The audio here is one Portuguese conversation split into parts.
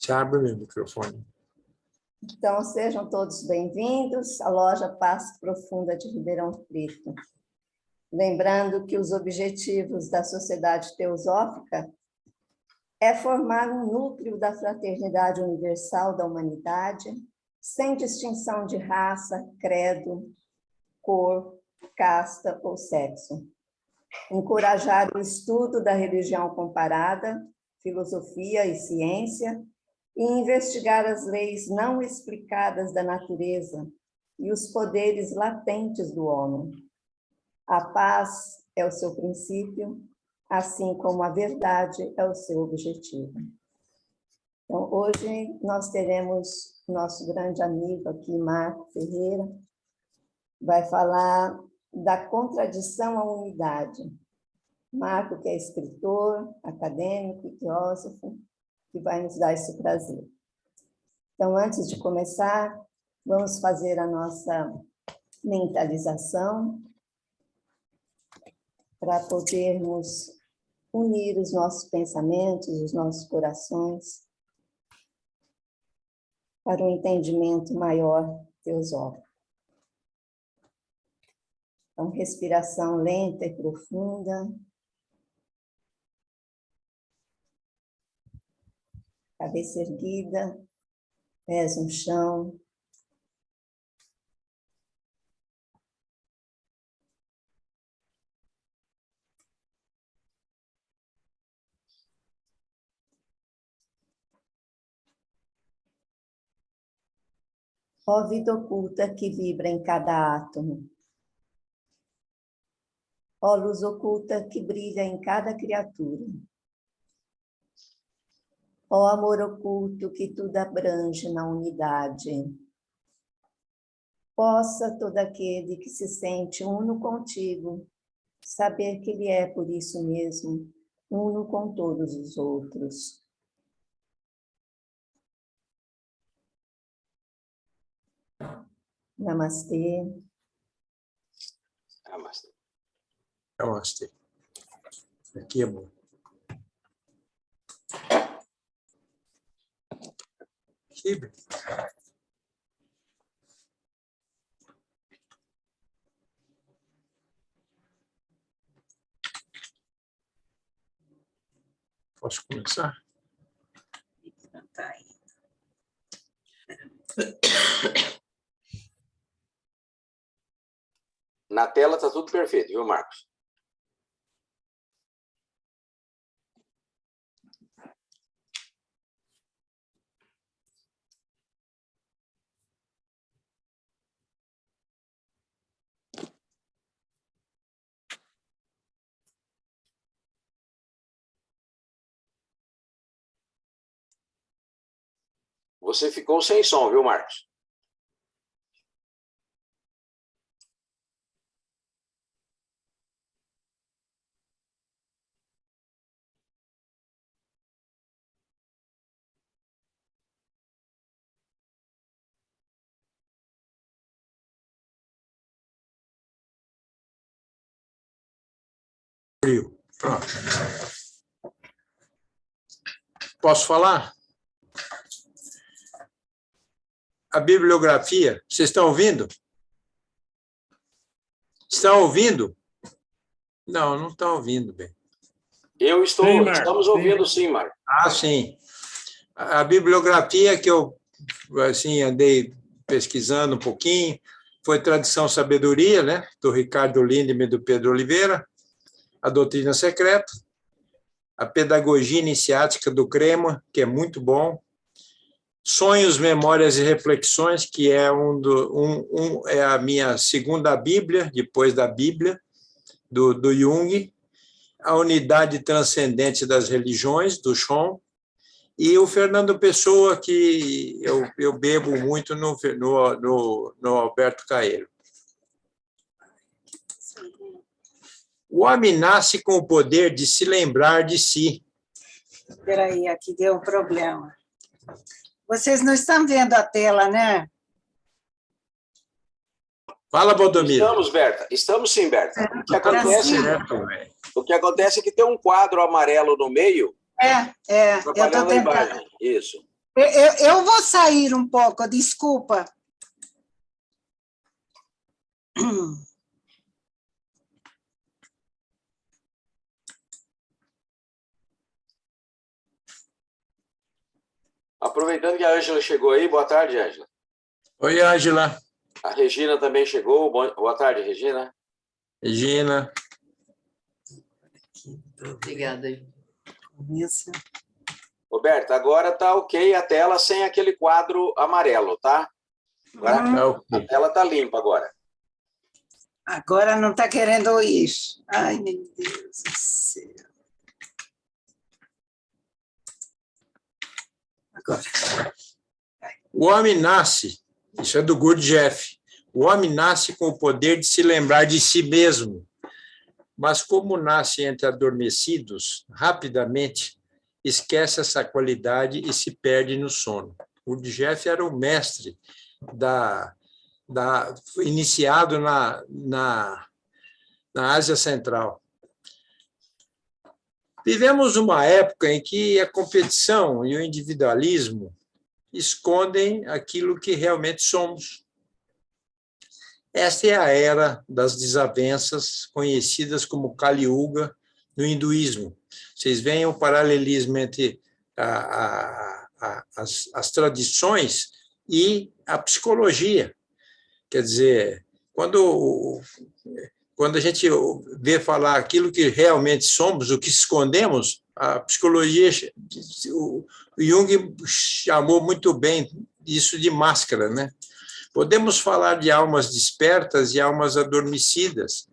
Você abre o meu microfone. Então, sejam todos bem-vindos à loja Paz Profunda de Ribeirão Preto. Lembrando que os objetivos da Sociedade Teosófica é formar um núcleo da fraternidade universal da humanidade, sem distinção de raça, credo, cor, casta ou sexo. Encorajar o estudo da religião comparada, filosofia e ciência, e investigar as leis não explicadas da natureza e os poderes latentes do homem. A paz é o seu princípio, assim como a verdade é o seu objetivo. Então, hoje nós teremos nosso grande amigo aqui, Marco Ferreira, vai falar da contradição à unidade. Marco, que é escritor, acadêmico e filósofo, que vai nos dar esse prazer. Então, antes de começar, vamos fazer a nossa mentalização para podermos unir os nossos pensamentos, os nossos corações para um entendimento maior teosófico. Então, respiração lenta e profunda. Cabeça erguida, pés no chão. Ó vida oculta que vibra em cada átomo. Ó luz oculta que brilha em cada criatura. Ó amor oculto que tudo abrange na unidade. Possa todo aquele que se sente uno contigo saber que ele é, por isso mesmo, uno com todos os outros. Namastê. Namastê. Namastê. Aqui é bom. Posso começar? Na tela está tudo perfeito, viu, Marcos? Você ficou sem som, viu, Marcos? Frio. Pronto. Posso falar? A bibliografia, vocês estão ouvindo? Estão ouvindo? Não, não estão ouvindo bem. Eu estou, sim, Marcos, estamos ouvindo sim, Marcos. Ah, sim. A bibliografia que eu assim, andei pesquisando um pouquinho foi Tradição Sabedoria, né, do Ricardo Lindemann e do Pedro Oliveira, A Doutrina Secreta, A Pedagogia Iniciática do Crema, que é muito bom, Sonhos, Memórias e Reflexões, que é é a minha segunda Bíblia, depois da Bíblia, do Jung, A Unidade Transcendente das Religiões, do Schon, e o Fernando Pessoa, que eu bebo muito no Alberto Caeiro. O homem nasce com o poder de se lembrar de si. Espera aí, aqui deu um problema. Vocês não estão vendo a tela, né? Fala, Valdomiro. Estamos, Berta. Estamos sim, Berta. O que acontece é que tem um quadro amarelo no meio. Eu estou Atrapalhando a tentando. imagem. Isso. Eu vou sair um pouco, desculpa. Aproveitando que a Ângela chegou aí, boa tarde, Ângela. Oi, Ângela. A Regina também chegou. Boa tarde, Regina. Regina. Obrigada. Isso. Roberta, agora está ok a tela sem aquele quadro amarelo, tá? Agora a tela está limpa agora. Agora não está querendo ir. Ai, meu Deus do céu. Agora. O homem nasce, isso é do Gurdjieff, o homem nasce com o poder de se lembrar de si mesmo, mas como nasce entre adormecidos, rapidamente esquece essa qualidade e se perde no sono. Gurdjieff era o mestre iniciado na Ásia Central. Vivemos uma época em que a competição e o individualismo escondem aquilo que realmente somos. Esta é a era das desavenças, conhecidas como Kali Yuga no hinduísmo. Vocês veem o paralelismo entre as tradições e a psicologia. Quer dizer, quando a gente vê falar aquilo que realmente somos, o que escondemos, a psicologia, o Jung chamou muito bem isso de máscara, né? Podemos falar de almas despertas e almas adormecidas,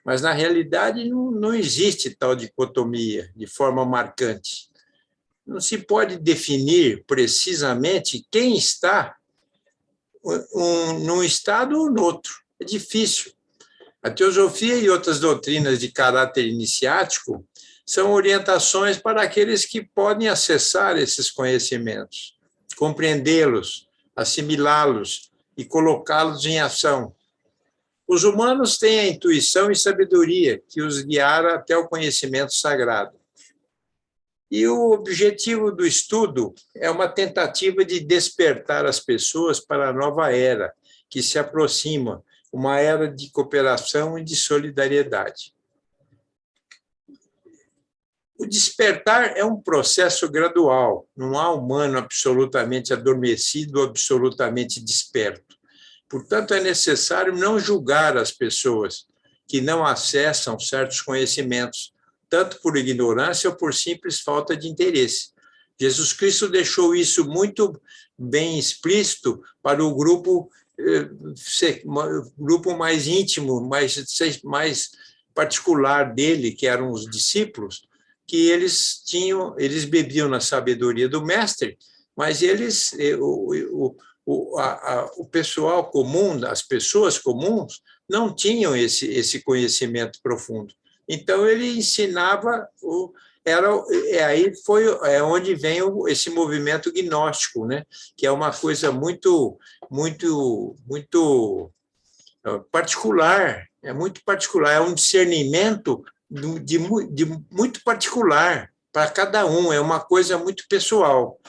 mas, na realidade, não existe tal dicotomia de forma marcante. Não se pode definir precisamente quem está num estado ou no outro. É difícil. A teosofia e outras doutrinas de caráter iniciático são orientações para aqueles que podem acessar esses conhecimentos, compreendê-los, assimilá-los e colocá-los em ação. Os humanos têm a intuição e sabedoria que os guiara até o conhecimento sagrado. E o objetivo do estudo é uma tentativa de despertar as pessoas para a nova era que se aproxima, uma era de cooperação e de solidariedade. O despertar é um processo gradual, não há humano absolutamente adormecido ou absolutamente desperto. Portanto, é necessário não julgar as pessoas que não acessam certos conhecimentos, tanto por ignorância ou por simples falta de interesse. Jesus Cristo deixou isso muito bem explícito para o grupo mais íntimo, mais particular dele, que eram os discípulos, que eles bebiam na sabedoria do mestre, mas o pessoal comum, as pessoas comuns, não tinham esse conhecimento profundo. Então, ele ensinava, é onde vem esse movimento gnóstico, né? Que é uma coisa muito particular, é um discernimento muito particular para cada um, é uma coisa muito pessoal.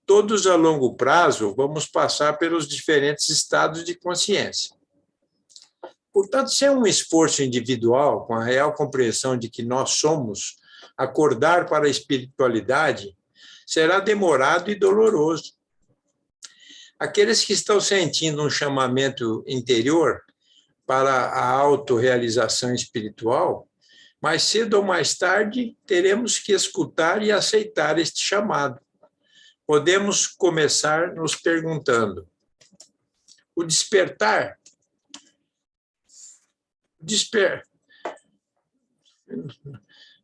Todos, a longo prazo, vamos passar pelos diferentes estados de consciência. Portanto, se é um esforço individual, com a real compreensão de que nós somos, acordar para a espiritualidade, será demorado e doloroso. Aqueles que estão sentindo um chamamento interior para a autorrealização espiritual, mais cedo ou mais tarde, teremos que escutar e aceitar este chamado. Podemos começar nos perguntando: o despertar?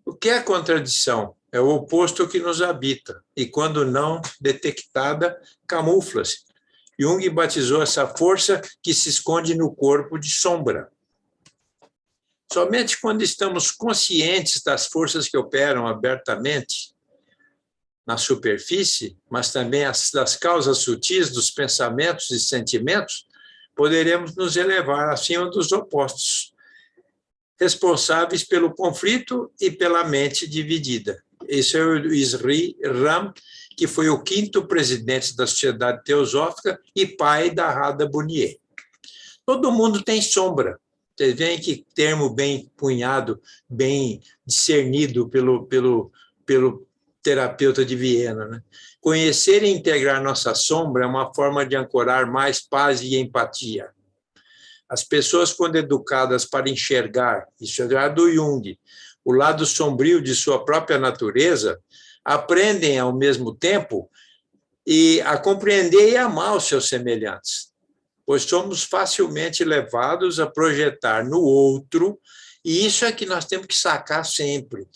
O que é contradição? É o oposto que nos habita, e quando não detectada, camufla-se. Jung batizou essa força que se esconde no corpo de sombra. Somente quando estamos conscientes das forças que operam abertamente na superfície, mas também das causas sutis dos pensamentos e sentimentos, poderemos nos elevar acima dos opostos, responsáveis pelo conflito e pela mente dividida. Esse é o Sri Ram, que foi o 5º presidente da Sociedade Teosófica e pai da Radha Bunier. Todo mundo tem sombra. Vocês veem que termo bem punhado, bem discernido pelo terapeuta de Viena, né? Conhecer e integrar nossa sombra é uma forma de ancorar mais paz e empatia. As pessoas, quando educadas para enxergar, isso é do Jung, o lado sombrio de sua própria natureza, aprendem ao mesmo tempo a compreender e amar os seus semelhantes, pois somos facilmente levados a projetar no outro, e isso é que nós temos que sacar sempre.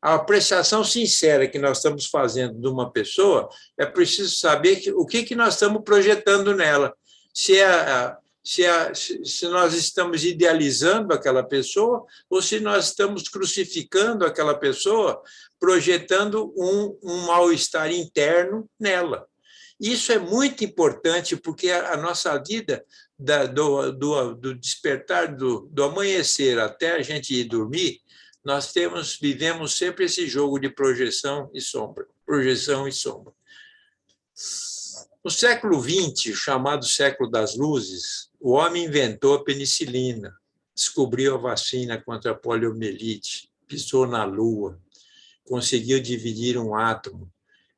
A apreciação sincera que nós estamos fazendo de uma pessoa, é preciso saber o que nós estamos projetando nela. Se nós estamos idealizando aquela pessoa ou se nós estamos crucificando aquela pessoa, projetando um mal-estar interno nela. Isso é muito importante, porque a nossa vida, do despertar, do amanhecer até a gente ir dormir, nós vivemos sempre esse jogo de projeção e sombra. Projeção e sombra. No século XX, chamado século das luzes, o homem inventou a penicilina, descobriu a vacina contra a poliomielite, pisou na Lua, conseguiu dividir um átomo,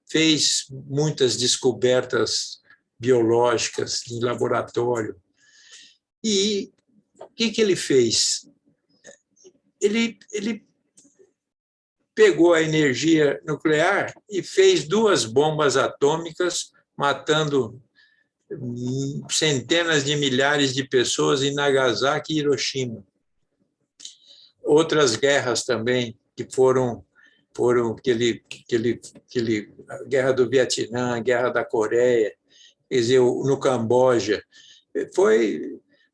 fez muitas descobertas biológicas em laboratório. E o que ele fez? Ele pegou a energia nuclear e fez 2 bombas atômicas, matando centenas de milhares de pessoas em Nagasaki e Hiroshima. Outras guerras também, que foram a guerra do Vietnã, a guerra da Coreia, quer dizer, no Camboja.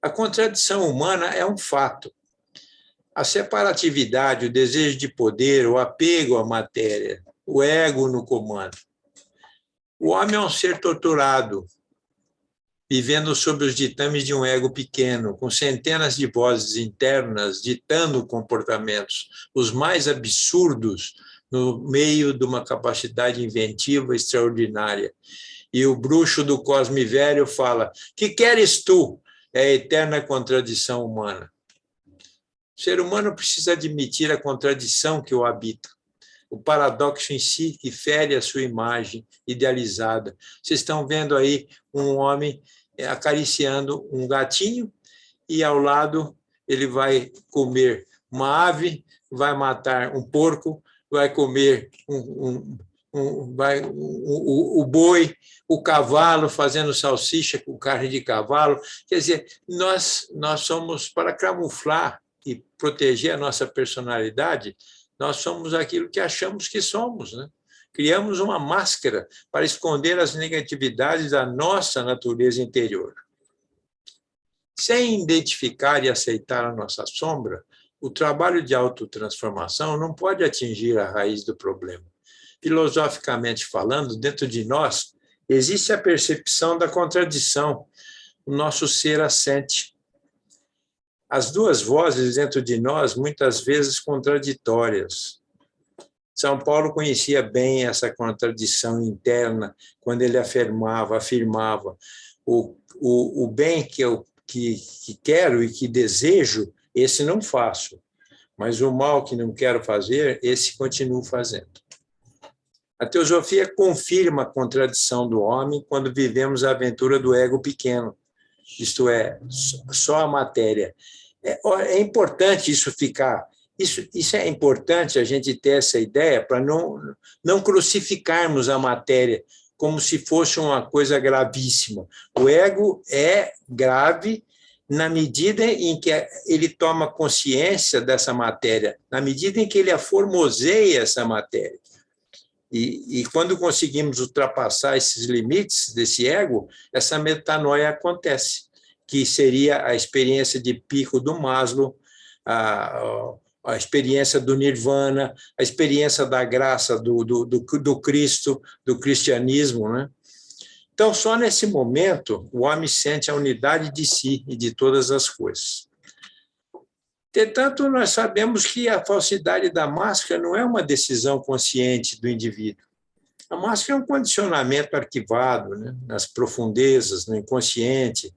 A contradição humana é um fato. A separatividade, o desejo de poder, o apego à matéria, o ego no comando. O homem é um ser torturado, vivendo sob os ditames de um ego pequeno, com centenas de vozes internas ditando comportamentos, os mais absurdos, no meio de uma capacidade inventiva extraordinária. E o bruxo do Cosme Velho fala: que queres tu? É a eterna contradição humana. O ser humano precisa admitir a contradição que o habita, o paradoxo em si que fere a sua imagem idealizada. Vocês estão vendo aí um homem acariciando um gatinho e, ao lado, ele vai comer uma ave, vai matar um porco, vai comer o boi, o cavalo, fazendo salsicha com carne de cavalo. Quer dizer, nós somos, para camuflar e proteger a nossa personalidade, nós somos aquilo que achamos que somos, né? Criamos uma máscara para esconder as negatividades da nossa natureza interior. Sem identificar e aceitar a nossa sombra, o trabalho de autotransformação não pode atingir a raiz do problema. Filosoficamente falando, dentro de nós, existe a percepção da contradição. O nosso ser assente. As 2 vozes dentro de nós, muitas vezes contraditórias. São Paulo conhecia bem essa contradição interna, quando ele afirmava o bem que eu quero e que desejo, esse não faço, mas o mal que não quero fazer, esse continuo fazendo. A teosofia confirma a contradição do homem quando vivemos a aventura do ego pequeno, isto é, só a matéria. É importante isso ficar. Isso é importante a gente ter essa ideia para não crucificarmos a matéria como se fosse uma coisa gravíssima. O ego é grave na medida em que ele toma consciência dessa matéria, na medida em que ele aformoseia essa matéria. E quando conseguimos ultrapassar esses limites desse ego, essa metanoia acontece, que seria a experiência de pico do Maslow, a experiência do Nirvana, a experiência da graça do Cristo, do cristianismo, né? Então, só nesse momento, o homem sente a unidade de si e de todas as coisas. Entretanto, nós sabemos que a falsidade da máscara não é uma decisão consciente do indivíduo. A máscara é um condicionamento arquivado, né, nas profundezas, no inconsciente.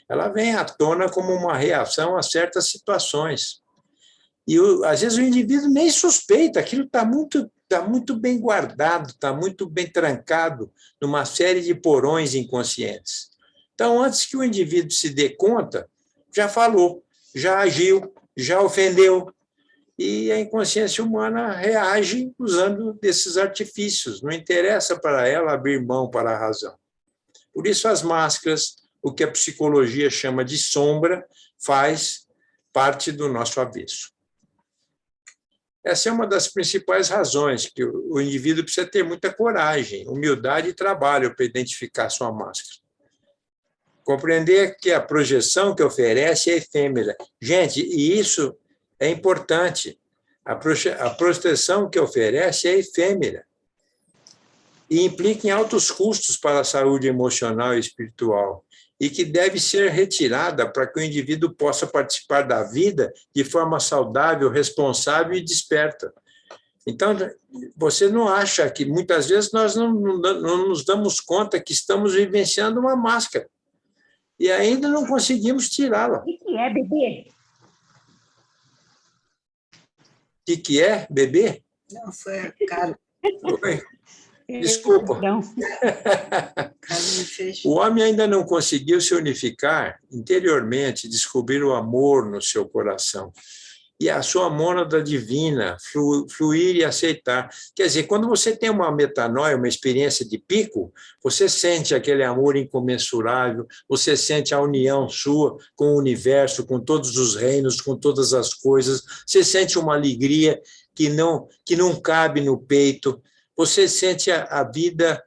Ela vem à tona como uma reação a certas situações. E, às vezes, o indivíduo nem suspeita, aquilo está muito bem guardado, está muito bem trancado numa série de porões inconscientes. Então, antes que o indivíduo se dê conta, já falou, já agiu, já ofendeu, e a inconsciência humana reage usando desses artifícios. Não interessa para ela abrir mão para a razão. Por isso, as máscaras, o que a psicologia chama de sombra, faz parte do nosso avesso. Essa é uma das principais razões que o indivíduo precisa ter muita coragem, humildade e trabalho para identificar sua máscara. Compreender que a projeção que oferece é efêmera. Gente, e isso é importante. A proteção que oferece é efêmera e implica em altos custos para a saúde emocional e espiritual e que deve ser retirada para que o indivíduo possa participar da vida de forma saudável, responsável e desperta. Então, você não acha que, muitas vezes, nós não nos damos conta que estamos vivenciando uma máscara e ainda não conseguimos tirá-la. O que é, bebê? O que é, bebê? Não, foi caro. Oi. Desculpa. O homem ainda não conseguiu se unificar interiormente, descobrir o amor no seu coração e a sua mônada divina, fluir e aceitar. Quer dizer, quando você tem uma metanoia, uma experiência de pico, você sente aquele amor incomensurável, você sente a união sua com o universo, com todos os reinos, com todas as coisas, você sente uma alegria que não cabe no peito, você sente a vida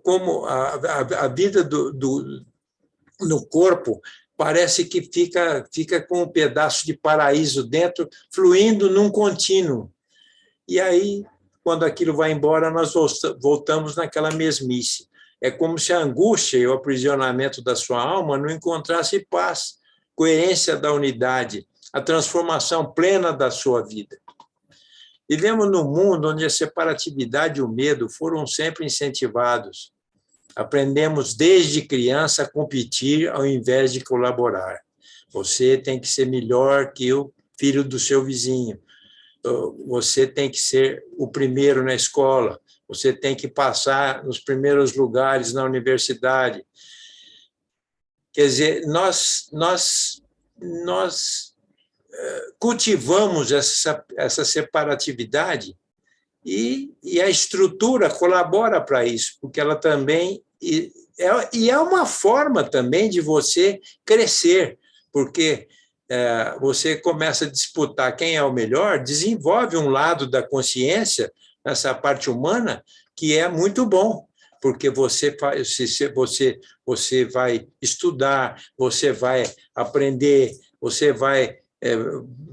como a vida no corpo parece que fica com um pedaço de paraíso dentro, fluindo num contínuo. E aí, quando aquilo vai embora, nós voltamos naquela mesmice. É como se a angústia e o aprisionamento da sua alma não encontrasse paz, coerência da unidade, a transformação plena da sua vida. Vivemos num mundo onde a separatividade e o medo foram sempre incentivados. Aprendemos desde criança a competir ao invés de colaborar. Você tem que ser melhor que o filho do seu vizinho. Você tem que ser o primeiro na escola. Você tem que passar nos primeiros lugares na universidade. Quer dizer, nós cultivamos essa separatividade e a estrutura colabora para isso, porque ela também é uma forma também de você crescer, porque você começa a disputar quem é o melhor, desenvolve um lado da consciência, essa parte humana, que é muito bom, porque você vai estudar, você vai aprender, você vai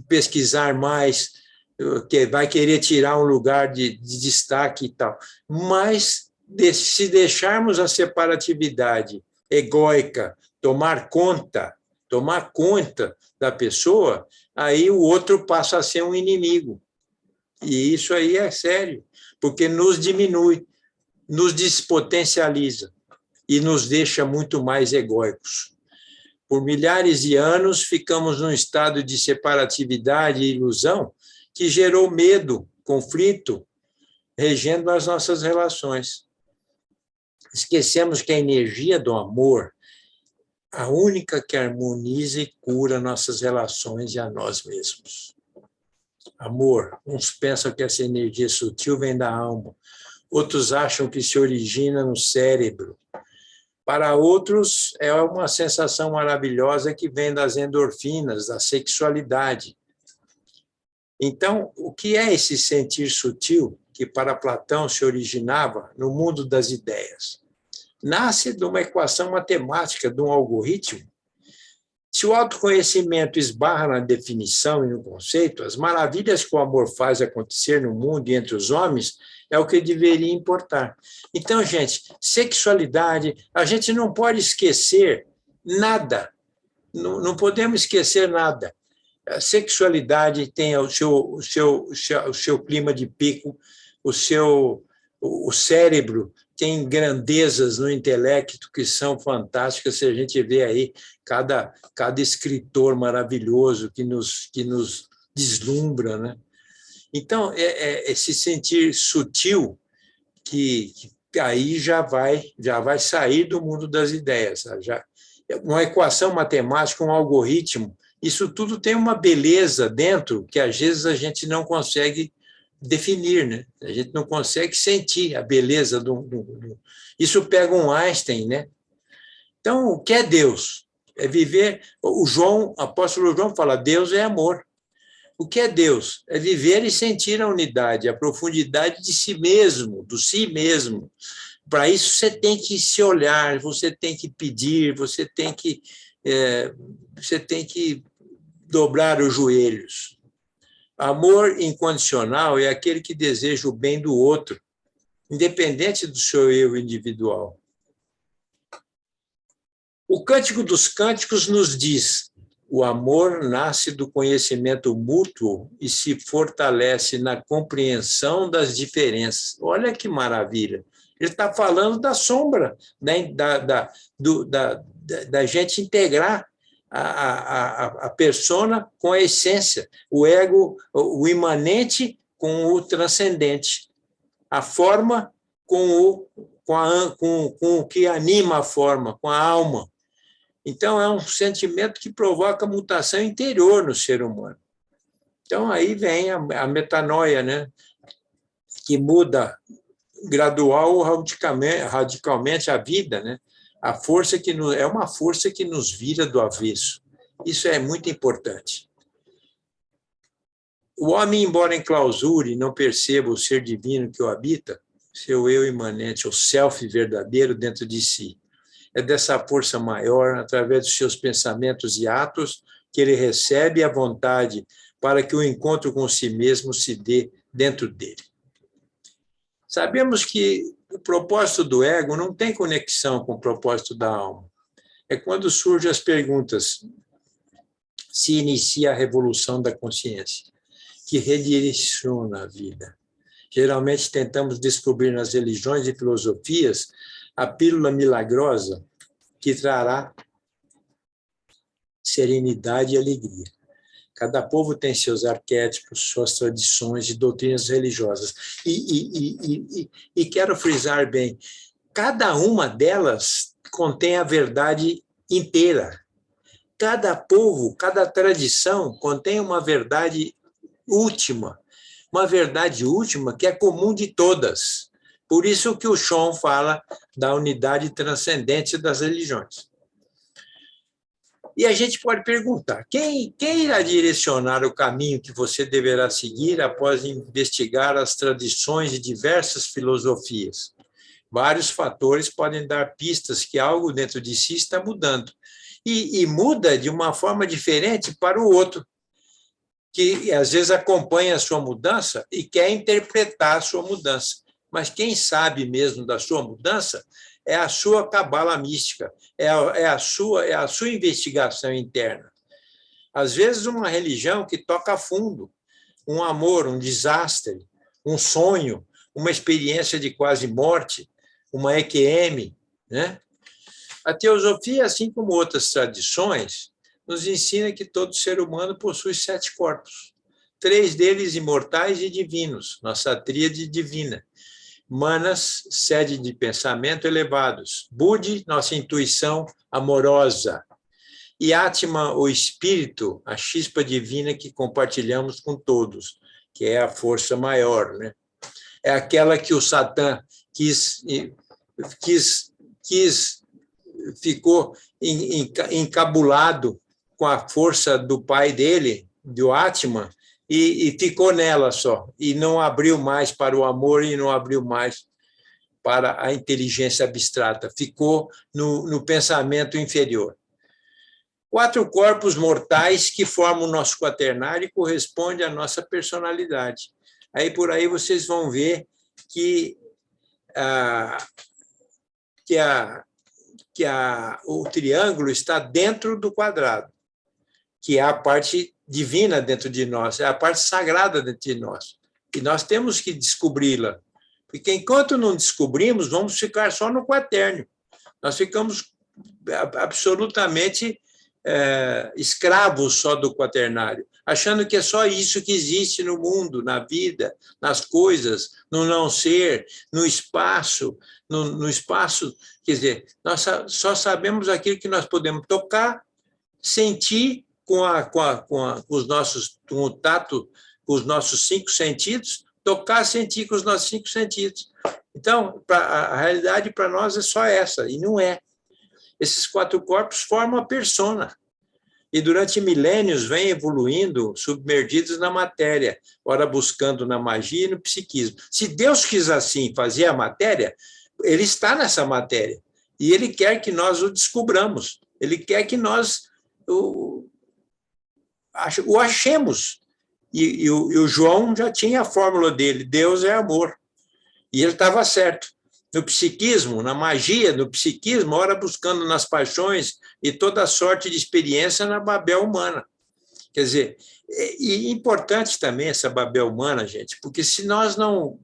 pesquisar mais, que vai querer tirar um lugar de destaque e tal. Mas, se deixarmos a separatividade egóica tomar conta da pessoa, aí o outro passa a ser um inimigo. E isso aí é sério, porque nos diminui, nos despotencializa e nos deixa muito mais egóicos. Por milhares de anos, ficamos num estado de separatividade e ilusão que gerou medo, conflito, regendo as nossas relações. Esquecemos que a energia do amor, a única que harmoniza e cura nossas relações e a nós mesmos. Amor, uns pensam que essa energia sutil vem da alma, outros acham que se origina no cérebro. Para outros, é uma sensação maravilhosa que vem das endorfinas, da sexualidade. Então, o que é esse sentir sutil que para Platão se originava no mundo das ideias? Nasce de uma equação matemática, de um algoritmo. Se o autoconhecimento esbarra na definição e no conceito, as maravilhas que o amor faz acontecer no mundo e entre os homens é o que deveria importar. Então, gente, sexualidade, a gente não pode esquecer nada, não podemos esquecer nada. A sexualidade tem o seu clima de pico, o seu O cérebro tem grandezas no intelecto que são fantásticas, se a gente vê aí cada escritor maravilhoso que nos deslumbra, né? Então, esse sentir sutil que aí já vai sair do mundo das ideias. Uma equação matemática, um algoritmo, isso tudo tem uma beleza dentro que, às vezes, a gente não consegue definir, né? A gente não consegue sentir a beleza do... Isso pega um Einstein, né? Então, o que é Deus? É viver... O apóstolo João fala, Deus é amor. O que é Deus? É viver e sentir a unidade, a profundidade de si mesmo, do si mesmo. Para isso, você tem que se olhar, você tem que pedir, você tem que dobrar os joelhos. Amor incondicional é aquele que deseja o bem do outro, independente do seu eu individual. O Cântico dos Cânticos nos diz: o amor nasce do conhecimento mútuo e se fortalece na compreensão das diferenças. Olha que maravilha! Ele está falando da sombra, né? da gente integrar a persona com a essência, o ego, o imanente com o transcendente, a forma com o que anima a forma, com a alma. Então, é um sentimento que provoca mutação interior no ser humano. Então, aí vem a metanoia, né? Que muda gradual ou radicalmente a vida, né? A força é uma força que nos vira do avesso. Isso é muito importante. O homem, embora enclausure e não perceba o ser divino que o habita, seu eu imanente, o self verdadeiro dentro de si, é dessa força maior, através dos seus pensamentos e atos, que ele recebe a vontade para que o encontro com si mesmo se dê dentro dele. Sabemos que o propósito do ego não tem conexão com o propósito da alma. É quando surgem as perguntas, se inicia a revolução da consciência, que redireciona a vida. Geralmente tentamos descobrir nas religiões e filosofias a pílula milagrosa que trará serenidade e alegria. Cada povo tem seus arquétipos, suas tradições e doutrinas religiosas. E quero frisar bem, cada uma delas contém a verdade inteira. Cada povo, cada tradição contém uma verdade última que é comum de todas. Por isso que o Sean fala da unidade transcendente das religiões. E a gente pode perguntar, quem irá direcionar o caminho que você deverá seguir após investigar as tradições de diversas filosofias? Vários fatores podem dar pistas que algo dentro de si está mudando. E muda de uma forma diferente para o outro, que às vezes acompanha a sua mudança e quer interpretar a sua mudança. Mas quem sabe mesmo da sua mudança é a sua cabala mística, é a sua investigação interna. Às vezes, uma religião que toca a fundo, um amor, um desastre, um sonho, uma experiência de quase morte, uma EQM, né? A teosofia, assim como outras tradições, nos ensina que todo ser humano possui 7 corpos, 3 deles imortais e divinos, nossa tríade divina. Manas, sede de pensamento elevados. Budi, nossa intuição amorosa. E Atma, o espírito, a chispa divina que compartilhamos com todos, que é a força maior, né? É aquela que o Satã ficou encabulado com a força do pai dele, do Atma, e ficou nela só, e não abriu mais para o amor e não abriu mais para a inteligência abstrata, ficou no pensamento inferior. 4 corpos mortais que formam o nosso quaternário e correspondem à nossa personalidade. Aí por aí vocês vão ver que o triângulo está dentro do quadrado, que é a parte divina dentro de nós, é a parte sagrada dentro de nós. E nós temos que descobri-la Porque enquanto não descobrimos, vamos ficar só no quaternio. Nós ficamos absolutamente escravos só do quaternário, achando que é só isso que existe no mundo, na vida, nas coisas, no não ser, no espaço, no espaço. Quer dizer, nós só sabemos aquilo que nós podemos tocar, sentir com os nossos, com o tato, com os nossos 5 sentidos, tocar, sentir com os nossos 5 sentidos. Então, a realidade para nós é só essa, e não é. Esses 4 corpos formam a persona. E durante milênios vêm evoluindo, submergidos na matéria, ora buscando na magia e no psiquismo. Se Deus quis assim fazer a matéria, ele está nessa matéria. E ele quer que nós o descobramos. Ele quer que nós o achemos. E o João já tinha a fórmula dele, Deus é amor. E ele estava certo. No psiquismo, na magia do psiquismo, ora buscando nas paixões e toda sorte de experiência na Babel humana. Quer dizer, e importante também essa Babel humana, gente, porque se nós não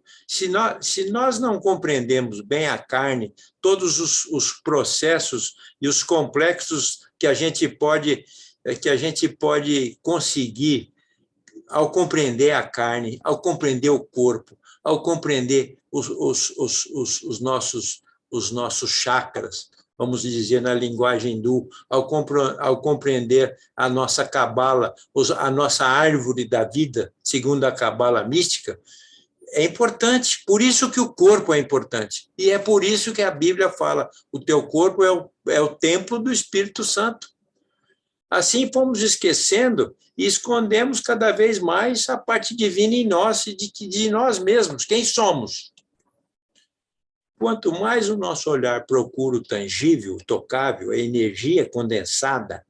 compreendemos bem a carne, todos os processos e os complexos que a gente pode conseguir ao compreender a carne, ao compreender o corpo, ao compreender os nossos chakras, vamos dizer na linguagem hindu, ao compreender a nossa cabala, a nossa árvore da vida, segundo a cabala mística, é importante. Por isso que o corpo é importante. E é por isso que a Bíblia fala, o teu corpo é o templo do Espírito Santo. Assim fomos esquecendo e escondemos cada vez mais a parte divina em nós e de nós mesmos, quem somos. Quanto mais o nosso olhar procura o tangível, o tocável, a energia condensada,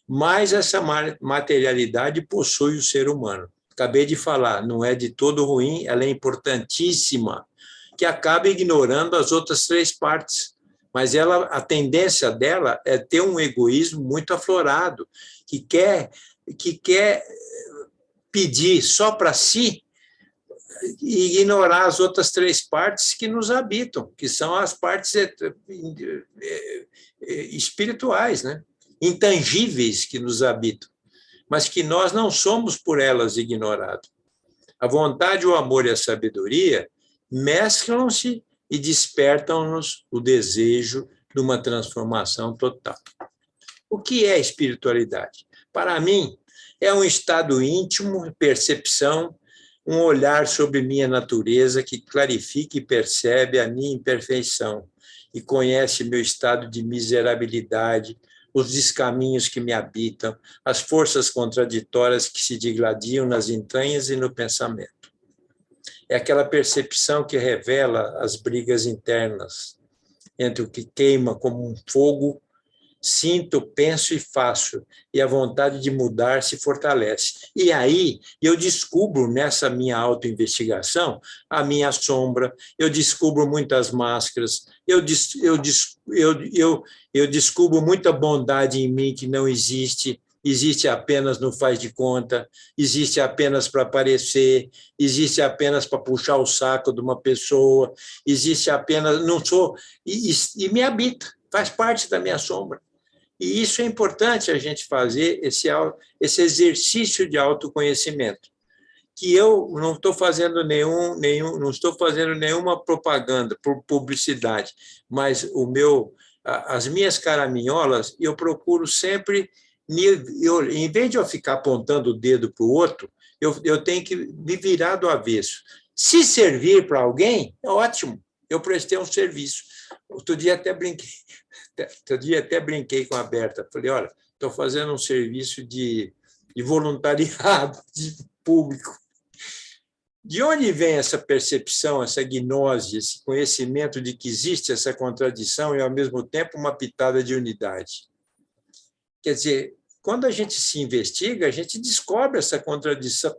mais essa materialidade possui o ser humano. Acabei de falar, não é de todo ruim, ela é importantíssima, que acaba ignorando as outras 3 partes. Mas a tendência dela é ter um egoísmo muito aflorado, que quer pedir só para si e ignorar as outras 3 partes que nos habitam, que são as partes espirituais, né? Intangíveis que nos habitam, mas que nós não somos por elas ignorados. A vontade, o amor e a sabedoria mesclam-se e despertam-nos o desejo de uma transformação total. O que é espiritualidade? Para mim, é um estado íntimo, percepção, um olhar sobre minha natureza que clarifica e percebe a minha imperfeição e conhece meu estado de miserabilidade, os descaminhos que me habitam, as forças contraditórias que se digladiam nas entranhas e no pensamento. É aquela percepção que revela as brigas internas entre o que queima como um fogo, sinto, penso e faço, e a vontade de mudar se fortalece. E aí eu descubro nessa minha autoinvestigação a minha sombra, eu descubro muitas máscaras, eu descubro muita bondade em mim que não existe, existe apenas no faz de conta, existe apenas para aparecer, existe apenas para puxar o saco de uma pessoa, existe apenas, não sou, e me habita, faz parte da minha sombra. E isso é importante a gente fazer, esse exercício de autoconhecimento, que eu não estou fazendo não estou fazendo nenhuma propaganda por publicidade, mas as minhas caraminholas, eu procuro sempre, em vez de eu ficar apontando o dedo para o outro, eu tenho que me virar do avesso. Se servir para alguém, é ótimo, eu prestei um serviço. Outro dia até brinquei com a Berta, falei, olha, estou fazendo um serviço de voluntariado de público. De onde vem essa percepção, essa gnose, esse conhecimento de que existe essa contradição e, ao mesmo tempo, uma pitada de unidade? Quer dizer, quando a gente se investiga, a gente descobre essa contradição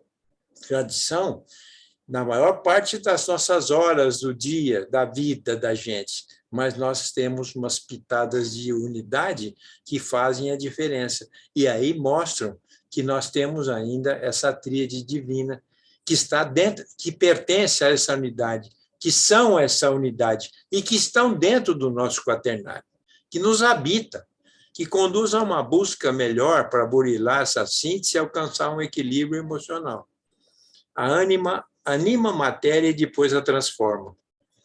na maior parte das nossas horas do dia, da vida da gente, mas nós temos umas pitadas de unidade que fazem a diferença. E aí mostram que nós temos ainda essa tríade divina que está dentro, que pertence a essa unidade, que são essa unidade e que estão dentro do nosso quaternário, que nos habita, que conduz a uma busca melhor para burilar essa síntese e alcançar um equilíbrio emocional. A ânima anima a matéria e depois a transforma.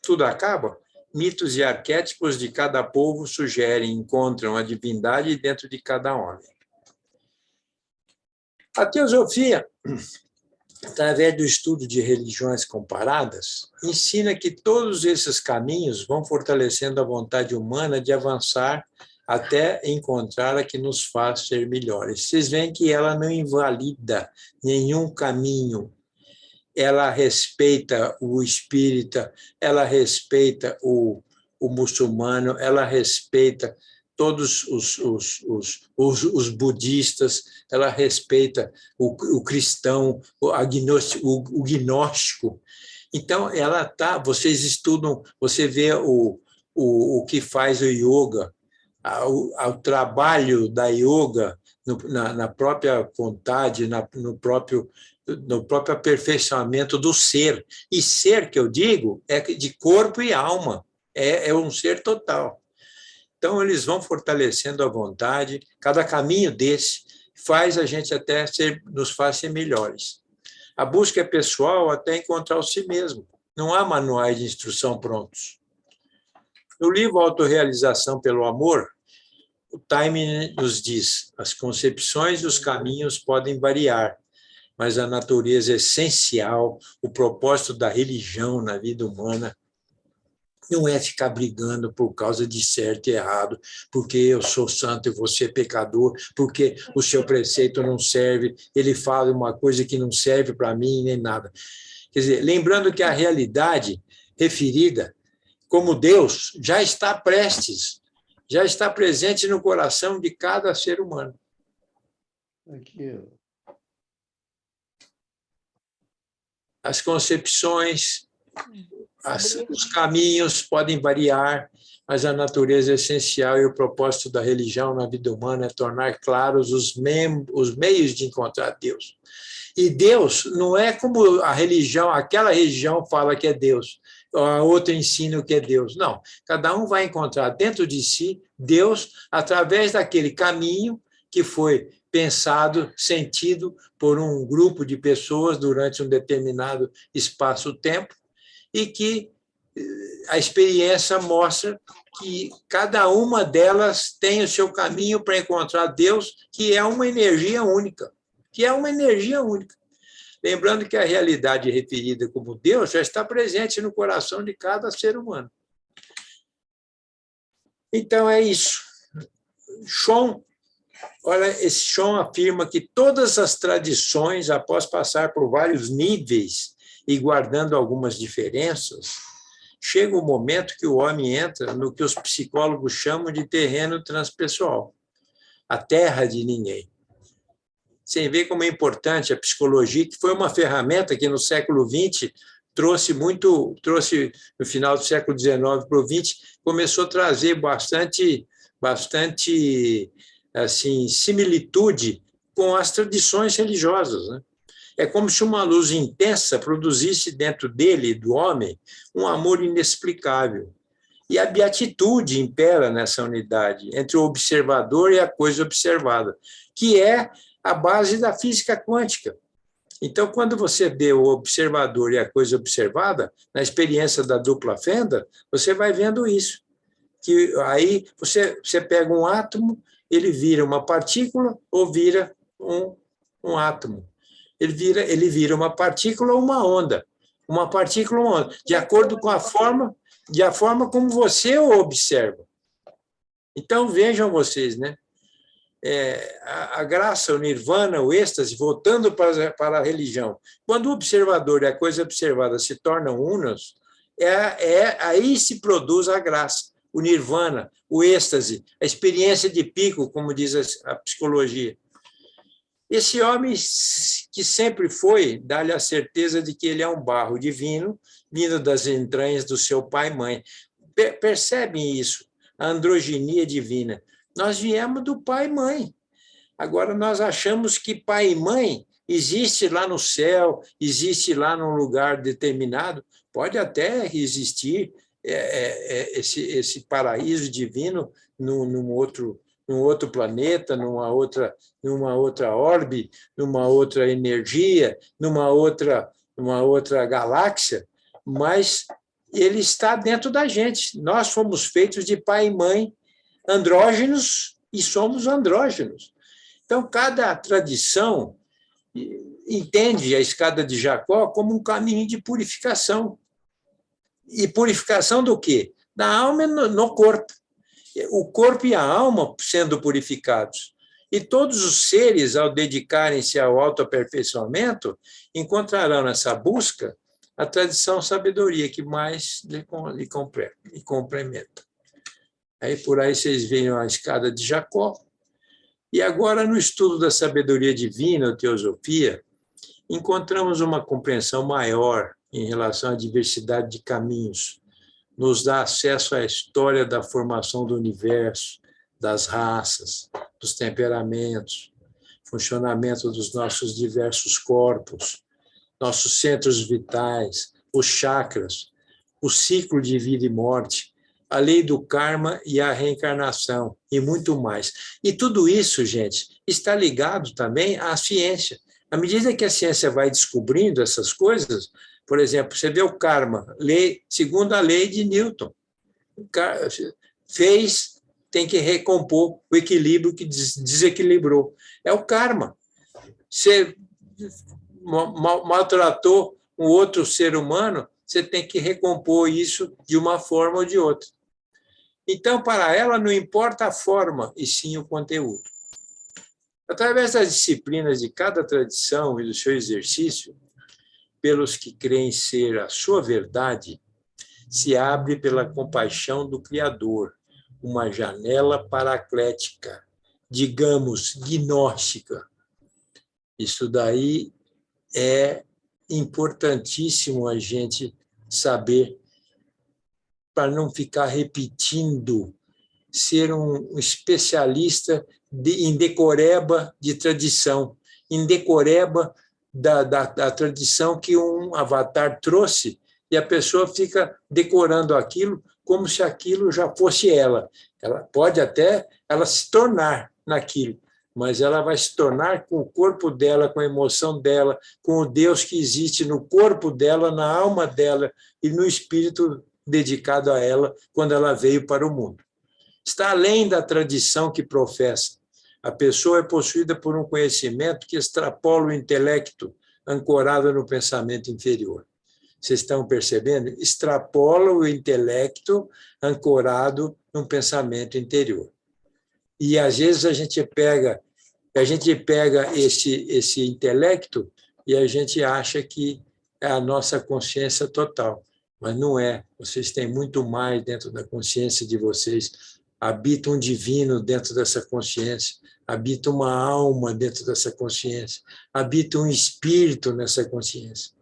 Tudo acaba? Mitos e arquétipos de cada povo sugerem, encontram a divindade dentro de cada homem. A teosofia, através do estudo de religiões comparadas, ensina que todos esses caminhos vão fortalecendo a vontade humana de avançar até encontrar a que nos faz ser melhores. Vocês veem que ela não invalida nenhum caminho. Ela respeita o espírita, ela respeita o muçulmano, ela respeita todos os budistas, ela respeita o cristão, o gnóstico. Então, ela tá. Vocês estudam, você vê o que faz o yoga, o trabalho da yoga na própria vontade, no próprio aperfeiçoamento do ser. E ser, que eu digo, é de corpo e alma, é um ser total. Então, eles vão fortalecendo a vontade, cada caminho desse faz a gente até nos faz ser melhores. A busca é pessoal até encontrar o si mesmo. Não há manuais de instrução prontos. No livro Autorrealização pelo Amor, o Time nos diz: as concepções dos caminhos podem variar, mas a natureza essencial, o propósito da religião na vida humana, não é ficar brigando por causa de certo e errado, porque eu sou santo e você é pecador, porque o seu preceito não serve, ele fala uma coisa que não serve para mim, nem nada. Quer dizer, lembrando que a realidade referida como Deus já está prestes, já está presente no coração de cada ser humano. Aqui. As concepções, os caminhos podem variar, mas a natureza essencial e o propósito da religião na vida humana é tornar claros os meios de encontrar Deus. E Deus não é como a religião, aquela religião fala que é Deus, a outra ensina o que é Deus. Não, cada um vai encontrar dentro de si Deus através daquele caminho que foi pensado, sentido por um grupo de pessoas durante um determinado espaço-tempo, e que a experiência mostra que cada uma delas tem o seu caminho para encontrar Deus, que é uma energia única, Lembrando que a realidade referida como Deus já está presente no coração de cada ser humano. Então, é isso. Esse Schon afirma que todas as tradições, após passar por vários níveis e guardando algumas diferenças, chega o momento que o homem entra no que os psicólogos chamam de terreno transpessoal, a terra de ninguém. Você vê como é importante a psicologia, que foi uma ferramenta que no século XX trouxe no final do século XIX para o XX, começou a trazer bastante assim, similitude com as tradições religiosas, né? É como se uma luz intensa produzisse dentro dele, do homem, um amor inexplicável. E a beatitude impera nessa unidade entre o observador e a coisa observada, que é a base da física quântica. Então, quando você vê o observador e a coisa observada, na experiência da dupla fenda, você vai vendo isso. Que aí você pega um átomo, ele vira uma partícula ou vira um átomo. Ele vira uma partícula ou uma onda. Uma partícula ou uma onda, de acordo com a forma como você o observa. Então, vejam vocês, né? A graça, o nirvana, o êxtase, voltando para a religião. Quando o observador e a coisa observada se tornam unos, aí se produz a graça, o nirvana, o êxtase, a experiência de pico, como diz a psicologia. Esse homem que sempre foi, dá-lhe a certeza de que ele é um barro divino, vindo das entranhas do seu pai e mãe. Percebem isso? A androginia divina. Nós viemos do pai e mãe. Agora, nós achamos que pai e mãe existe lá no céu, existe lá num lugar determinado, Pode até existir esse paraíso divino num outro planeta, numa outra orbe, numa outra energia, numa outra galáxia, mas ele está dentro da gente. Nós fomos feitos de pai e mãe andrógenos e somos andrógenos. Então, cada tradição entende a escada de Jacó como um caminho de purificação. E purificação do quê? Da alma no corpo. O corpo e a alma sendo purificados. E todos os seres, ao dedicarem-se ao autoaperfeiçoamento, encontrarão nessa busca a tradição sabedoria que mais lhe complementa. Aí, por aí, vocês veem a escada de Jacó. E agora, no estudo da sabedoria divina, a teosofia, encontramos uma compreensão maior em relação à diversidade de caminhos. Nos dá acesso à história da formação do universo, das raças, dos temperamentos, funcionamento dos nossos diversos corpos, nossos centros vitais, os chakras, o ciclo de vida e morte, a lei do karma e a reencarnação, e muito mais. E tudo isso, gente, está ligado também à ciência. À medida que a ciência vai descobrindo essas coisas, por exemplo, você vê o karma, segundo a lei de Newton. Tem que recompor o equilíbrio que desequilibrou. É o karma. Você maltratou um outro ser humano, você tem que recompor isso de uma forma ou de outra. Então, para ela, não importa a forma, e sim o conteúdo. Através das disciplinas de cada tradição e do seu exercício, pelos que creem ser a sua verdade, se abre pela compaixão do Criador uma janela paraclética, digamos, gnóstica. Isso daí é importantíssimo a gente saber, para não ficar repetindo, ser um especialista em decoreba de tradição, em decoreba da tradição que um avatar trouxe, e a pessoa fica decorando aquilo como se aquilo já fosse ela. Ela pode até se tornar naquilo, mas ela vai se tornar com o corpo dela, com a emoção dela, com o Deus que existe no corpo dela, na alma dela e no espírito dedicado a ela quando ela veio para o mundo. Está além da tradição que professa. A pessoa é possuída por um conhecimento que extrapola o intelecto, ancorado no pensamento inferior. Vocês estão percebendo? Extrapola o intelecto ancorado no pensamento interior. E, às vezes, a gente pega esse intelecto e a gente acha que é a nossa consciência total. Mas não é. Vocês têm muito mais dentro da consciência de vocês. Habita um divino dentro dessa consciência. Habita uma alma dentro dessa consciência. Habita um espírito nessa consciência.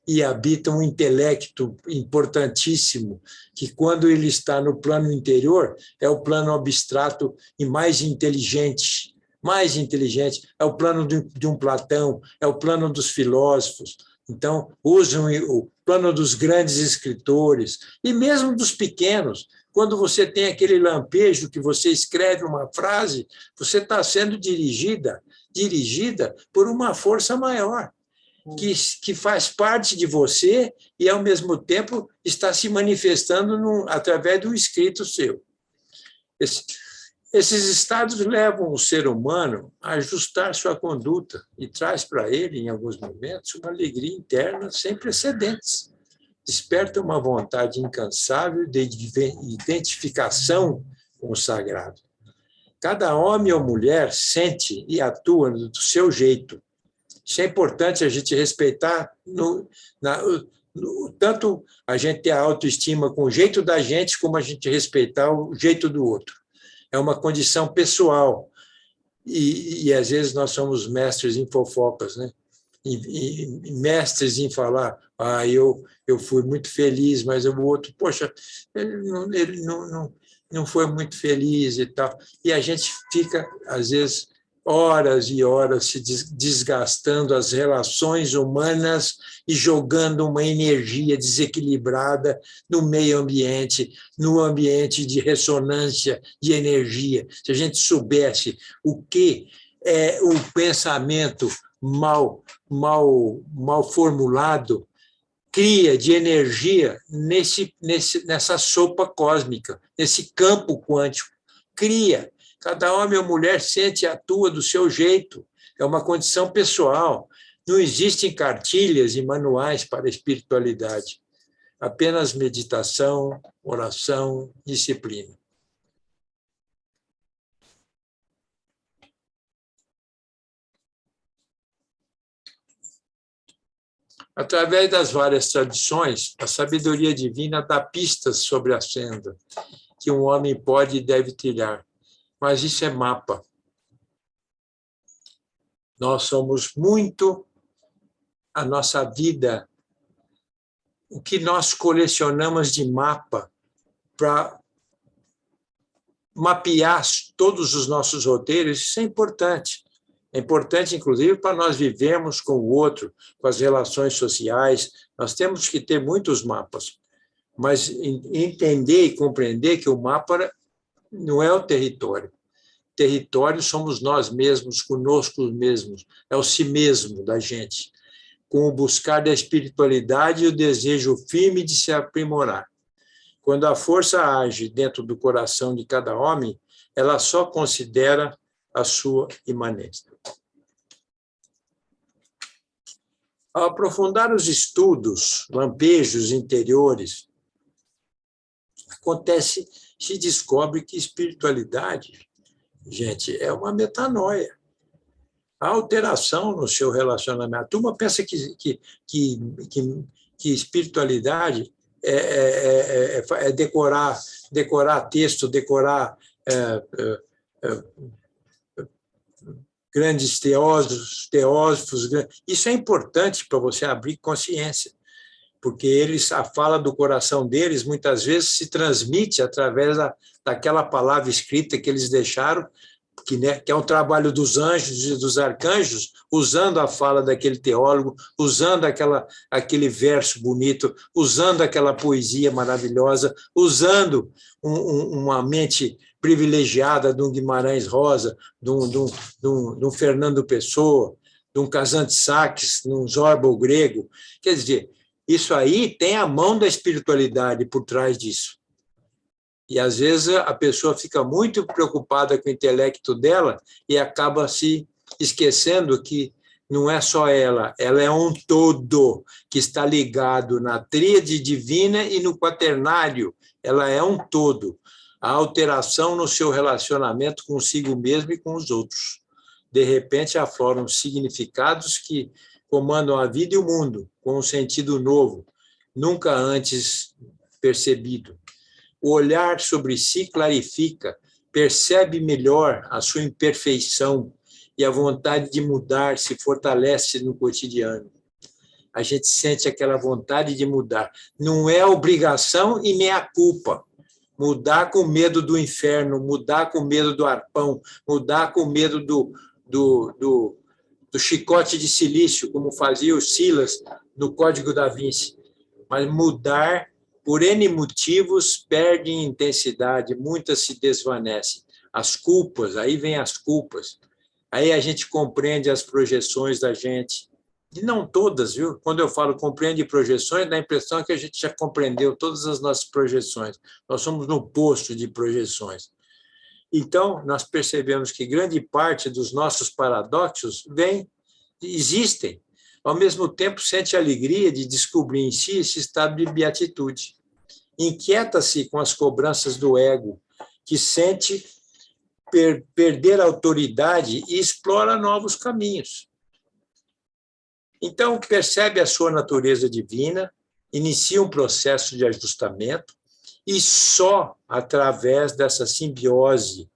E habita um intelecto importantíssimo, que quando ele está no plano interior, é o plano abstrato e mais inteligente. É o plano de um Platão, é o plano dos filósofos. Então, usam o plano dos grandes escritores e mesmo dos pequenos. Quando você tem aquele lampejo que você escreve uma frase, você está sendo dirigida por uma força maior, que faz parte de você e, ao mesmo tempo, está se manifestando através do escrito seu. Esses estados levam o ser humano a ajustar sua conduta e traz para ele, em alguns momentos, uma alegria interna sem precedentes. Desperta uma vontade incansável de identificação com o sagrado. Cada homem ou mulher sente e atua do seu jeito. Isso é importante a gente respeitar, tanto a gente ter a autoestima com o jeito da gente, como a gente respeitar o jeito do outro. É uma condição pessoal. E às vezes, nós somos mestres em fofocas, né? E mestres em falar, eu fui muito feliz, mas o outro, poxa, ele não foi muito feliz e tal. E a gente fica, às vezes, horas e horas se desgastando as relações humanas e jogando uma energia desequilibrada no meio ambiente, no ambiente de ressonância de energia. Se a gente soubesse o que é o pensamento mal formulado, cria de energia nessa sopa cósmica, nesse campo quântico. Cria. Cada homem ou mulher sente e atua do seu jeito. É uma condição pessoal. Não existem cartilhas e manuais para a espiritualidade. Apenas meditação, oração, disciplina. Através das várias tradições, a sabedoria divina dá pistas sobre a senda que um homem pode e deve trilhar. Mas isso é mapa. Nós somos muito a nossa vida, o que nós colecionamos de mapa para mapear todos os nossos roteiros, isso é importante. É importante, inclusive, para nós vivermos com o outro, com as relações sociais. Nós temos que ter muitos mapas, mas entender e compreender que o mapa não é o território. Território somos nós mesmos, conosco mesmos. É o si mesmo da gente, com o buscar da espiritualidade e o desejo firme de se aprimorar. Quando a força age dentro do coração de cada homem, ela só considera a sua imanência. Ao aprofundar os estudos, lampejos interiores, se descobre que espiritualidade, gente, é uma metanoia. A alteração no seu relacionamento. A turma pensa que espiritualidade é decorar texto, decorar grandes teósofos. Isso é importante para você abrir consciência, porque a fala do coração deles muitas vezes se transmite através daquela palavra escrita que eles deixaram, que é um trabalho dos anjos e dos arcanjos, usando a fala daquele teólogo, usando aquele verso bonito, usando aquela poesia maravilhosa, usando uma mente privilegiada de um Guimarães Rosa, de um Fernando Pessoa, de um Kazan de Sachs, de um Zorba o Grego. Quer dizer, isso aí tem a mão da espiritualidade por trás disso. E, às vezes, a pessoa fica muito preocupada com o intelecto dela e acaba se esquecendo que não é só ela é um todo que está ligado na tríade divina e no quaternário. Ela é um todo. A alteração no seu relacionamento consigo mesmo e com os outros. De repente, afloram significados que comandam a vida e o mundo com um sentido novo, nunca antes percebido. O olhar sobre si clarifica, percebe melhor a sua imperfeição e a vontade de mudar se fortalece no cotidiano. A gente sente aquela vontade de mudar. Não é obrigação e nem a culpa. Mudar com medo do inferno, mudar com medo do arpão, mudar com medo do chicote de silício, como fazia o Silas no Código da Vinci. Mas mudar, por N motivos, perde em intensidade, muitas se desvanecem. As culpas, aí vem as culpas. Aí a gente compreende as projeções da gente. E não todas, viu? Quando eu falo compreende projeções, dá a impressão que a gente já compreendeu todas as nossas projeções. Nós somos no posto de projeções. Então, nós percebemos que grande parte dos nossos paradoxos existem. Ao mesmo tempo, sente a alegria de descobrir em si esse estado de beatitude. Inquieta-se com as cobranças do ego, que sente perder a autoridade e explora novos caminhos. Então, percebe a sua natureza divina, inicia um processo de ajustamento e só através dessa simbiose,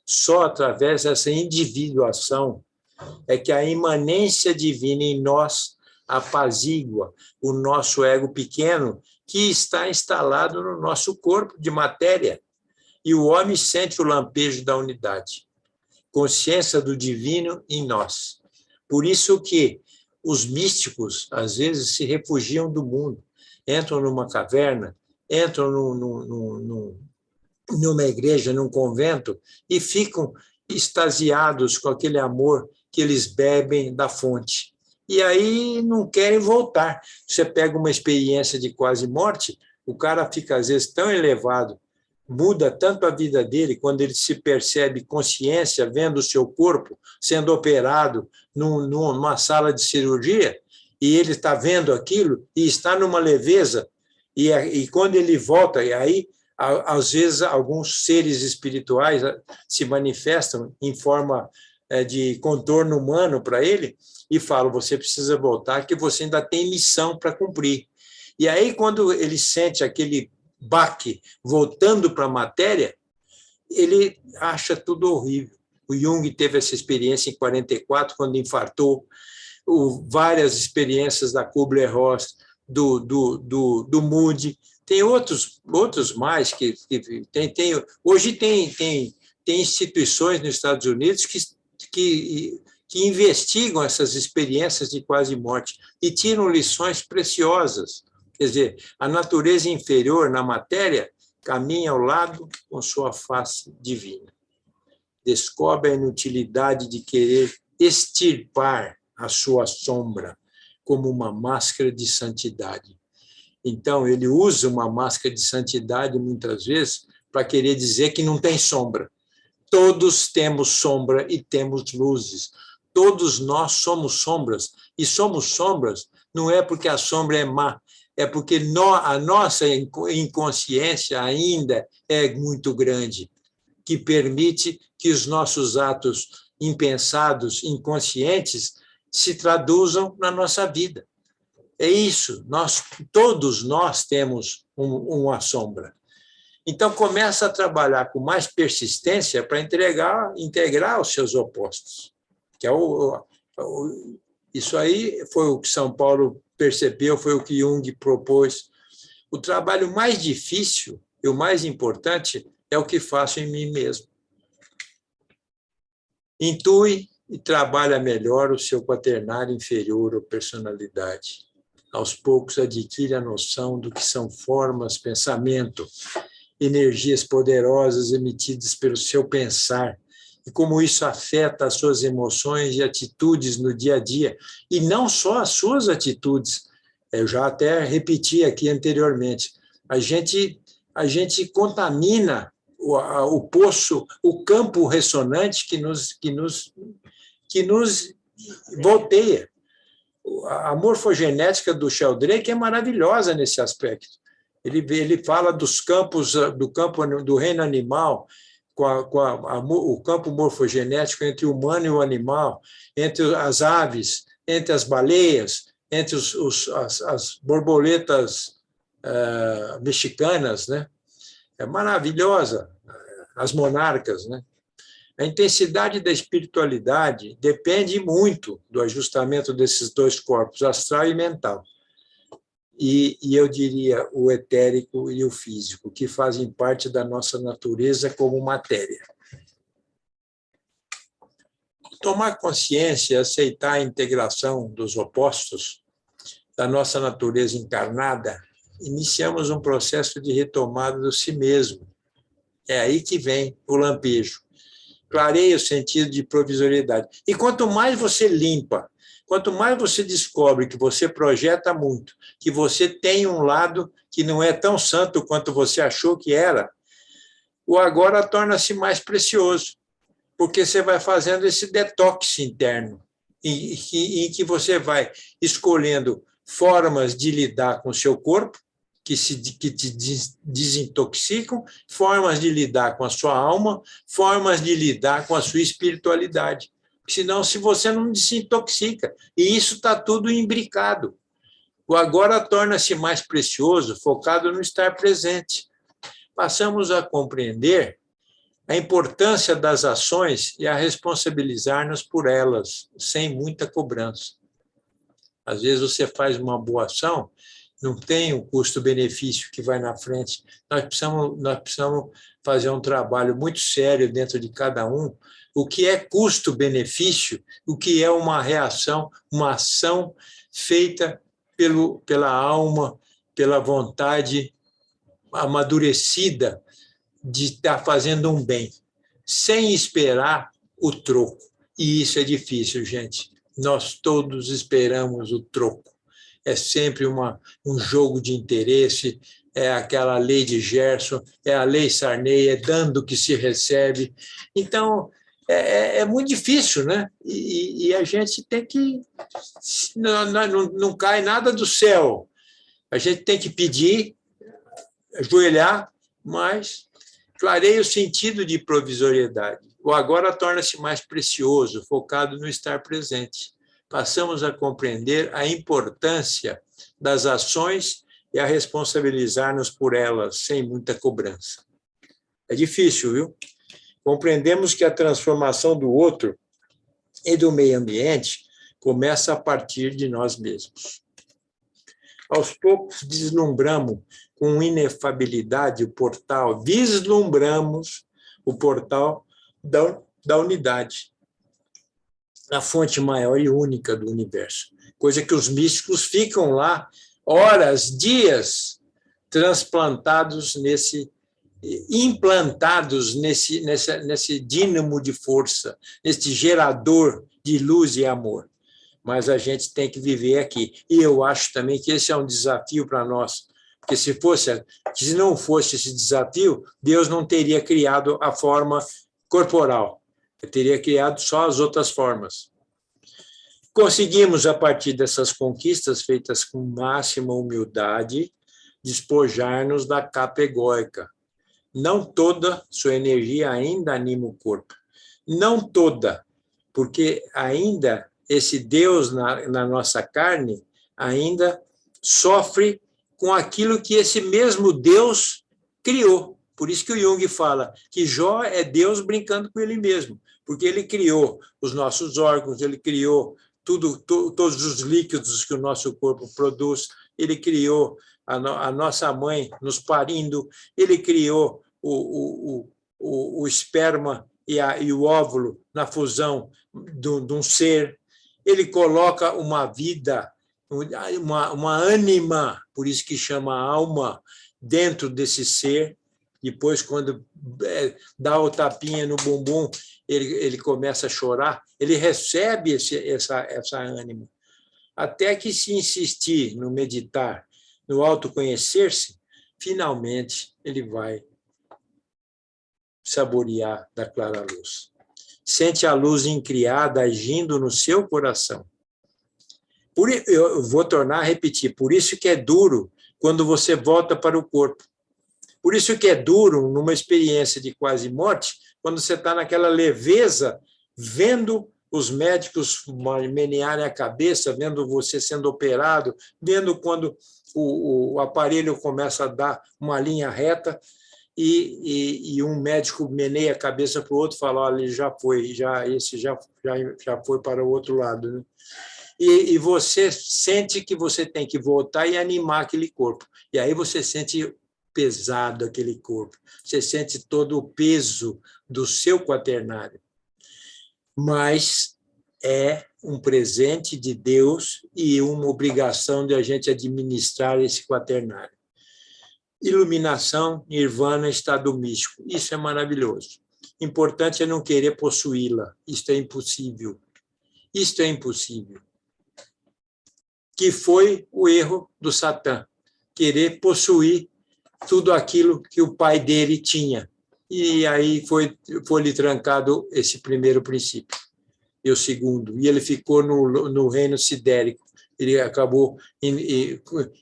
só através dessa individuação, é que a imanência divina em nós apazigua o nosso ego pequeno que está instalado no nosso corpo de matéria. E o homem sente o lampejo da unidade. consciência do divino em nós. Por isso que os místicos, às vezes, se refugiam do mundo, entram numa caverna, entram numa igreja, num convento, e ficam extasiados com aquele amor que eles bebem da fonte. E aí não querem voltar. Você pega uma experiência de quase morte, o cara fica, às vezes, tão elevado, muda tanto a vida dele, quando ele se percebe consciência, vendo o seu corpo sendo operado numa sala de cirurgia, e ele está vendo aquilo, e está numa leveza, e quando ele volta, e aí, às vezes, alguns seres espirituais se manifestam em forma de contorno humano para ele, e falam, você precisa voltar, que você ainda tem missão para cumprir. E aí, quando ele sente aquele baque voltando para a matéria, ele acha tudo horrível. O Jung teve essa experiência em 44, quando infartou, várias experiências da Kubler-Ross, do Moody, tem outros mais que tem. Hoje tem instituições nos Estados Unidos que investigam essas experiências de quase morte e tiram lições preciosas. Quer dizer, a natureza inferior na matéria caminha ao lado com sua face divina. Descobre a inutilidade de querer extirpar a sua sombra como uma máscara de santidade. Então, ele usa uma máscara de santidade, muitas vezes, para querer dizer que não tem sombra. Todos temos sombra e temos luzes. Todos nós somos sombras. E somos sombras não é porque a sombra é má, é porque a nossa inconsciência ainda é muito grande, que permite que os nossos atos impensados, inconscientes, se traduzam na nossa vida. É isso, todos nós temos uma sombra. Então, começa a trabalhar com mais persistência para integrar os seus opostos. Que isso aí foi o que São Paulo percebeu, foi o que Jung propôs. O trabalho mais difícil e o mais importante é o que faço em mim mesmo. Intui e trabalha melhor o seu quaternário inferior ou personalidade. Aos poucos adquire a noção do que são formas, pensamento, energias poderosas emitidas pelo seu pensar, e como isso afeta as suas emoções e atitudes no dia a dia, e não só as suas atitudes. Eu já até repeti aqui anteriormente, a gente contamina o poço, o campo ressonante que nos volteia. A morfogenética do Sheldrake é maravilhosa nesse aspecto. Ele fala dos campos, do campo do reino animal, o campo morfogenético entre o humano e o animal, entre as aves, entre as baleias, entre as borboletas mexicanas, né? É maravilhosa, as monarcas, né? A intensidade da espiritualidade depende muito do ajustamento desses dois corpos, astral e mental. E eu diria o etérico e o físico, que fazem parte da nossa natureza como matéria. Tomar consciência e aceitar a integração dos opostos da nossa natureza encarnada, iniciamos um processo de retomada do si mesmo. É aí que vem o lampejo. Clareia o sentido de provisoriedade. E quanto mais você limpa, quanto mais você descobre que você projeta muito, que você tem um lado que não é tão santo quanto você achou que era, o agora torna-se mais precioso, porque você vai fazendo esse detox interno, em que você vai escolhendo formas de lidar com o seu corpo, que te desintoxicam, formas de lidar com a sua alma, formas de lidar com a sua espiritualidade. Senão, se você não desintoxica, e isso está tudo imbricado. O agora torna-se mais precioso, focado no estar presente. Passamos a compreender a importância das ações e a responsabilizar-nos por elas, sem muita cobrança. Às vezes você faz uma boa ação não tem o custo-benefício que vai na frente. Nós precisamos fazer um trabalho muito sério dentro de cada um. O que é custo-benefício, o que é uma reação, uma ação feita pela alma, pela vontade amadurecida de estar fazendo um bem, sem esperar o troco. E isso é difícil, gente. Nós todos esperamos o troco. É sempre um jogo de interesse, é aquela lei de Gerson, é a lei Sarney, é dando que se recebe. Então, é muito difícil, né? E a gente tem que... Não cai nada do céu. A gente tem que pedir, ajoelhar, mas clareia o sentido de provisoriedade. O agora torna-se mais precioso, focado no estar presente. Passamos a compreender a importância das ações e a responsabilizar-nos por elas, sem muita cobrança. É difícil, viu? Compreendemos que a transformação do outro e do meio ambiente começa a partir de nós mesmos. Aos poucos, vislumbramos com inefabilidade o portal da unidade, a fonte maior e única do universo. Coisa que os místicos ficam lá horas, dias, implantados nesse dínamo de força, nesse gerador de luz e amor. Mas a gente tem que viver aqui. E eu acho também que esse é um desafio para nós, porque se não fosse esse desafio, Deus não teria criado a forma corporal, ele teria criado só as outras formas. Conseguimos, a partir dessas conquistas feitas com máxima humildade, despojar-nos da capa egóica. Não toda sua energia ainda anima o corpo. Não toda, porque ainda esse Deus na nossa carne ainda sofre com aquilo que esse mesmo Deus criou. Por isso que o Jung fala que Jó é Deus brincando com ele mesmo, porque ele criou os nossos órgãos, ele criou todos os líquidos que o nosso corpo produz, ele criou a nossa mãe nos parindo, ele criou o esperma e o óvulo na fusão de um ser, ele coloca uma vida, uma ânima, por isso que chama alma, dentro desse ser. Depois, quando dá o tapinha no bumbum, ele começa a chorar, ele recebe essa ânima. Até que, se insistir no meditar, no autoconhecer-se, finalmente ele vai saborear da clara luz. Sente a luz incriada agindo no seu coração. Eu vou tornar a repetir, por isso que é duro quando você volta para o corpo. Por isso que é duro, numa experiência de quase morte, quando você está naquela leveza, vendo os médicos menearem a cabeça, vendo você sendo operado, vendo quando o aparelho começa a dar uma linha reta e um médico meneia a cabeça para o outro e fala, olha, ele já foi, esse já foi para o outro lado, né? E você sente que você tem que voltar e animar aquele corpo. E aí você sente pesado aquele corpo, você sente todo o peso do seu quaternário. Mas é um presente de Deus e uma obrigação de a gente administrar esse quaternário. Iluminação, nirvana, estado místico. Isso é maravilhoso. Importante é não querer possuí-la. Isto é impossível. Isto é impossível. Que foi o erro do Satã, querer possuir tudo aquilo que o pai dele tinha. E aí foi-lhe trancado esse primeiro princípio, e o segundo. E ele ficou no reino sidérico. Ele acabou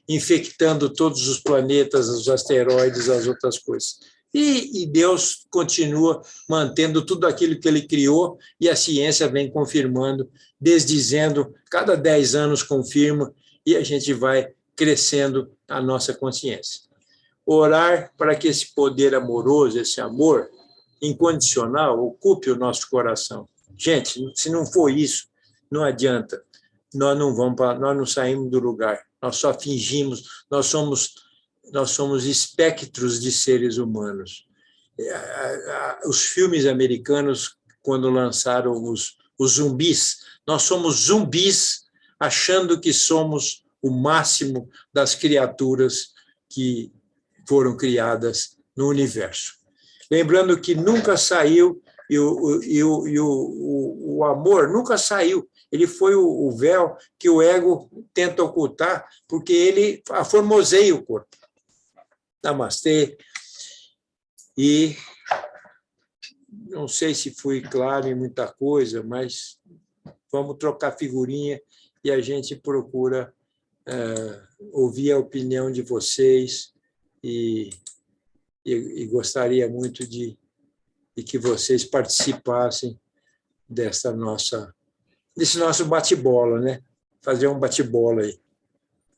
infectando todos os planetas, os asteroides, as outras coisas. E Deus continua mantendo tudo aquilo que ele criou, e a ciência vem confirmando, desdizendo, cada 10 anos confirma, e a gente vai crescendo a nossa consciência. Orar para que esse poder amoroso, esse amor incondicional, ocupe o nosso coração. Gente, se não for isso, não adianta. Nós não saímos do lugar. nós só fingimos, nós somos espectros de seres humanos. Os filmes americanos, quando lançaram os zumbis, nós somos zumbis achando que somos o máximo das criaturas que foram criadas no universo. Lembrando que nunca saiu, e o amor nunca saiu. Ele foi o véu que o ego tenta ocultar, porque ele aformoseia o corpo. Namastê. E não sei se fui claro em muita coisa, mas vamos trocar figurinha e a gente procura ouvir a opinião de vocês e gostaria muito de que vocês participassem desse nosso bate-bola, né? Fazer um bate-bola aí.